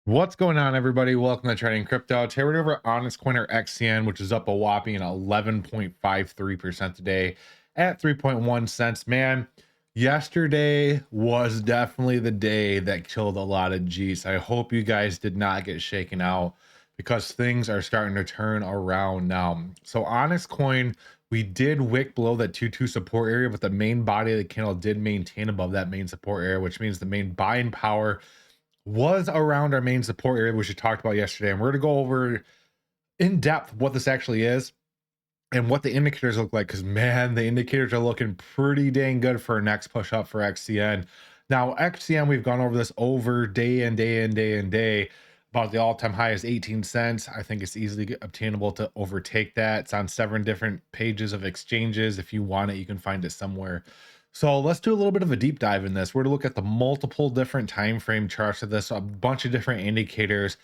What's going on, everybody? Welcome to Trading Crypto. Today we're over Onyxcoin or XCN, which is up a whopping 11.53% today at 3.1 cents. Man, yesterday was definitely the day that killed a lot of G's. I hope you guys did not get shaken out because things are starting to turn around now. So Onyxcoin, we did wick below that 2-2 support area, but the main body of the candle did maintain above that main support area, which means the main buying power was around our main support area, which we talked about yesterday. And we're going to go over in depth what this actually is and what the indicators look like. Because, man, the indicators are looking pretty dang good for our next push up for XCN. Now, XCN, we've gone over this over day and day and day and day. About the all-time high is 18 cents. I think it's easily obtainable to overtake that. It's on 7 different pages of exchanges. If you want it, you can find it somewhere. So let's do a little bit of a deep dive in this. We're to look at the multiple different time frame charts of this, a bunch of different indicators,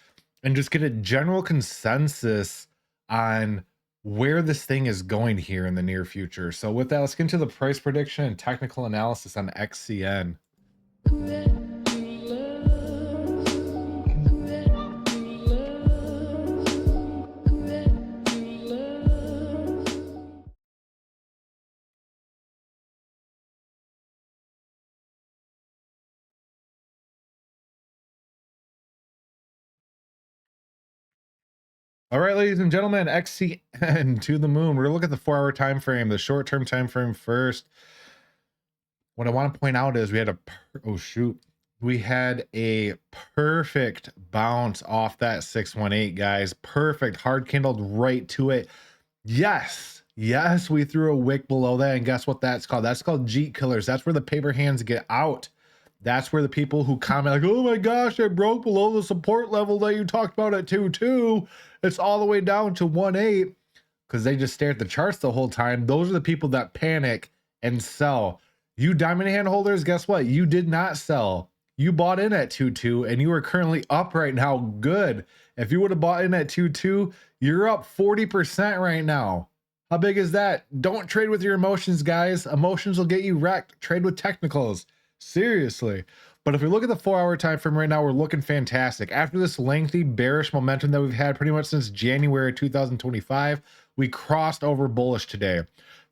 and just get a general consensus on where this thing is going here in the near future. So with that, let's get into the price prediction and technical analysis on XCN. All right, ladies and gentlemen, XCN to the moon. We're gonna look at the 4-hour time frame, the short-term time frame first. What I want to point out is we had we had a perfect bounce off that 618, guys. Perfect, hard candled right to it. Yes, we threw a wick below that, and guess what that's called? That's called Jeet killers. That's where the paper hands get out. That's where the people who comment like, oh my gosh, I broke below the support level that you talked about at 2.2. It's all the way down to 1.8 because they just stare at the charts the whole time. Those are the people that panic and sell. You diamond hand holders, guess what? You did not sell. You bought in at 2.2 and you are currently up right now. Good. If you would have bought in at 2.2, you're up 40% right now. How big is that? Don't trade with your emotions, guys. Emotions will get you wrecked. Trade with technicals. Seriously. But if we look at the 4-hour time frame right now, we're looking fantastic. After this lengthy bearish momentum that we've had pretty much since January 2025, we crossed over bullish today.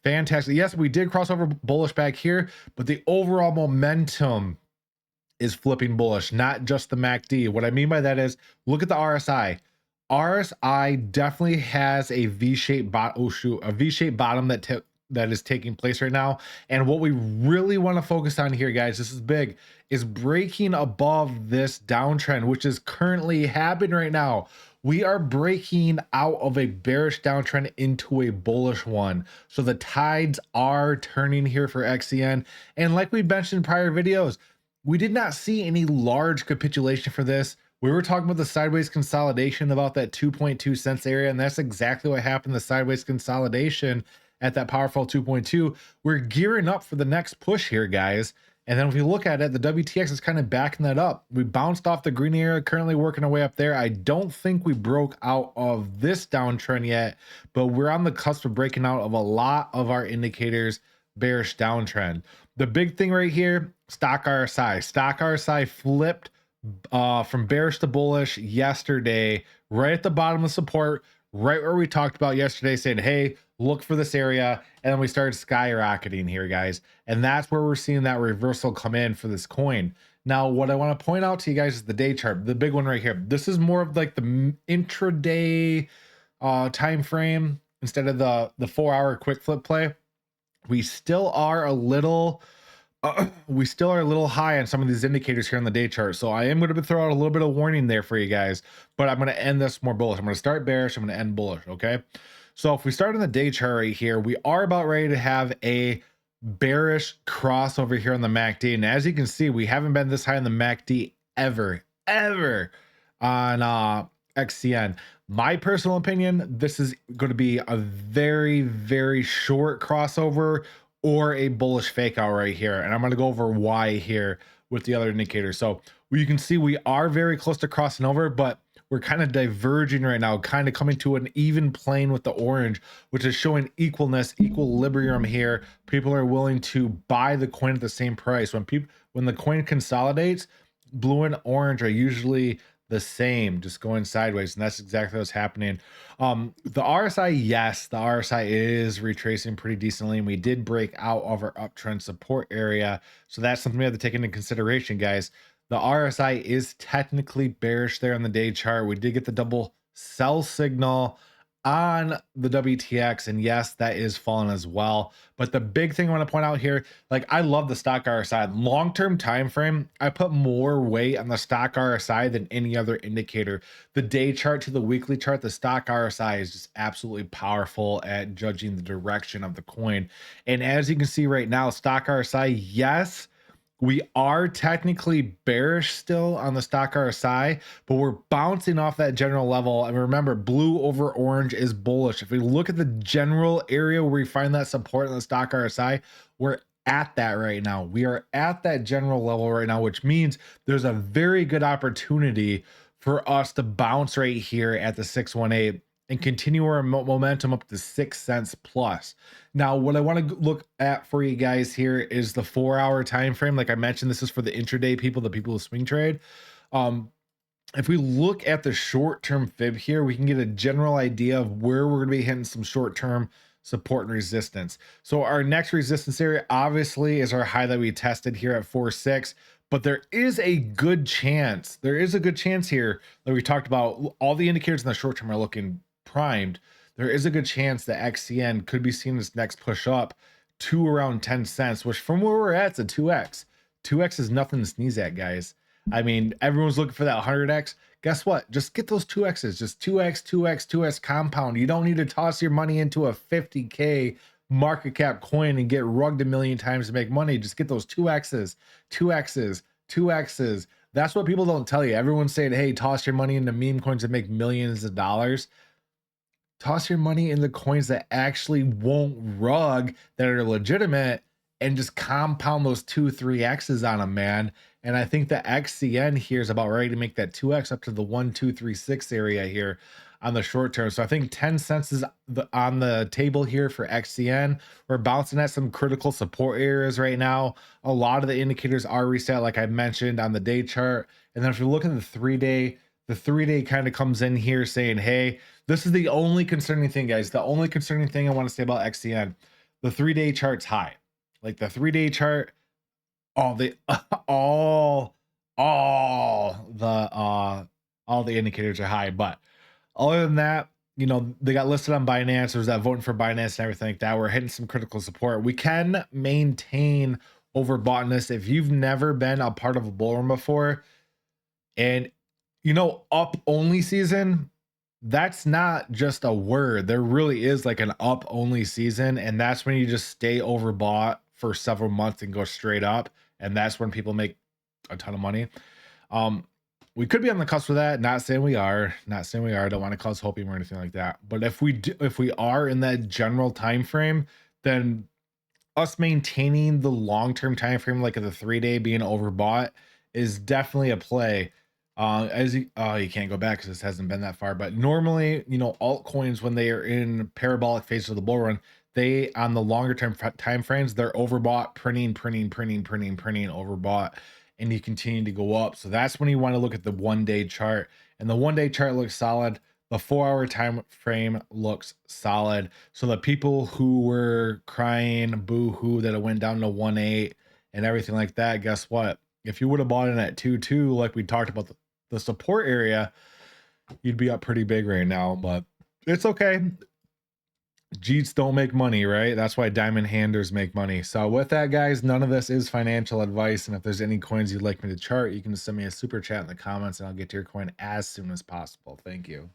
Fantastic. Yes, we did cross over bullish back here, but the overall momentum is flipping bullish, not just the MACD. What I mean by that is look at the RSI. RSI definitely has a V-shaped bottom that is taking place right now. And what we really want to focus on here, guys, this is big, is breaking above this downtrend, which is currently happening right now. We are breaking out of a bearish downtrend into a bullish one. So the tides are turning here for XCN. And like we mentioned in prior videos, we did not see any large capitulation for this. We were talking about the sideways consolidation about that 2.2 cents area, and that's exactly what happened, the sideways consolidation at that powerful 2.2. We're gearing up for the next push here, guys. And then if you look at it, the WTX is kind of backing that up. We bounced off the green area, currently working our way up there. I don't think we broke out of this downtrend yet, but we're on the cusp of breaking out of a lot of our indicators bearish downtrend. The big thing right here, stock RSI. Stock RSI flipped from bearish to bullish yesterday, right at the bottom of support, right where we talked about yesterday, saying, hey, look for this area. And then we started skyrocketing here, guys. And that's where we're seeing that reversal come in for this coin. Now, what I want to point out to you guys is the day chart, the big one right here. This is more of like the intraday time frame instead of the 4-hour quick flip play. We still are a little high on some of these indicators here on the day chart. So I am going to throw out a little bit of warning there for you guys, but I'm going to end this more bullish. I'm going to start bearish. I'm going to end bullish. Okay. So if we start on the day chart right here, we are about ready to have a bearish crossover here on the MACD. And as you can see, we haven't been this high on the MACD ever on XCN. My personal opinion, this is going to be a very, very short crossover or a bullish fake out right here. And I'm going to go over why here with the other indicators. So you can see we are very close to crossing over, but we're kind of diverging right now, kind of coming to an even plane with the orange, which is showing equilibrium here. People are willing to buy the coin at the same price. When the coin consolidates, blue and orange are usually the same, just going sideways, and that's exactly what's happening. The RSI, yes, the RSI is retracing pretty decently, and we did break out of our uptrend support area, so that's something we have to take into consideration, guys. The RSI is technically bearish there on the day chart. We did get the double sell signal on the WTX, and yes, that is falling as well. But the big thing I want to point out here, like, I love the stock RSI long-term time frame. I put more weight on the stock RSI than any other indicator. The day chart to the weekly chart, the stock RSI is just absolutely powerful at judging the direction of the coin. And as you can see right now, stock RSI, yes, we are technically bearish still on the stock RSI, but we're bouncing off that general level. And remember, blue over orange is bullish. If we look at the general area where we find that support in the stock RSI, we're at that right now. We are at that general level right now, which means there's a very good opportunity for us to bounce right here at the 618 and continue our momentum up to 6 cents plus. Now, what I want to look at for you guys here is the 4-hour time frame. Like I mentioned, this is for the intraday people, the people who swing trade. If we look at the short-term fib here, we can get a general idea of where we're going to be hitting some short-term support and resistance. So our next resistance area obviously is our high that we tested here at 4.6, but there is a good chance here that we talked about. All the indicators in the short term are looking primed. There is a good chance that XCN could be seen as next push up to around 10 cents, which from where we're at, it's a 2x. 2x is nothing to sneeze at, guys. I mean, everyone's looking for that 100x. Guess what? Just get those 2x's. Just 2x, 2x, 2x compound. You don't need to toss your money into a 50K market cap coin and get rugged a million times to make money. Just get those 2x's, 2x's, 2x's. That's what people don't tell you. Everyone's saying, hey, toss your money into meme coins that make millions of dollars. Toss your money in the coins that actually won't rug, that are legitimate, and just compound those 2-3x's on them, man. And I think the XCN here is about ready to make that 2x up to the 1-2-3-6 area here on the short term. So I think 10 cents is on the table here for XCN. We're bouncing at some critical support areas right now. A lot of the indicators are reset, like I mentioned, on the day chart. And then if you look at the 3-day, the 3-day kind of comes in here saying, hey, this is the only concerning thing, guys. The only concerning thing I want to say about XCN, the 3-day chart's high. Like the 3-day chart, all the indicators are high. But other than that, you know, they got listed on Binance. There's that voting for Binance and everything like that. We're hitting some critical support. We can maintain overboughtness. If you've never been a part of a bull run before, and you know, up only season, that's not just a word. There really is like an up only season, and that's when you just stay overbought for several months and go straight up, and that's when people make a ton of money. We could be on the cusp of that. Not saying we are. Don't want to cause hopium or anything like that. But if we are in that general time frame, then us maintaining the long-term time frame, like at the 3-day being overbought, is definitely a play. You can't go back because this hasn't been that far, but normally, you know, altcoins, when they are in parabolic phase of the bull run, they, on the longer term time frames, they're overbought, printing, overbought, and you continue to go up. So that's when you want to look at the 1-day chart, and the 1-day chart looks solid. The 4-hour time frame looks solid. So the people who were crying boo-hoo that it went down to 1.8 and everything like that, guess what? If you would have bought in at 2.2, like we talked about the support area, you'd be up pretty big right now. But it's okay. Jeets don't make money, right? That's why diamond handers make money. So with that, guys, none of this is financial advice. And if there's any coins you'd like me to chart, you can send me a super chat in the comments and I'll get to your coin as soon as possible. Thank you.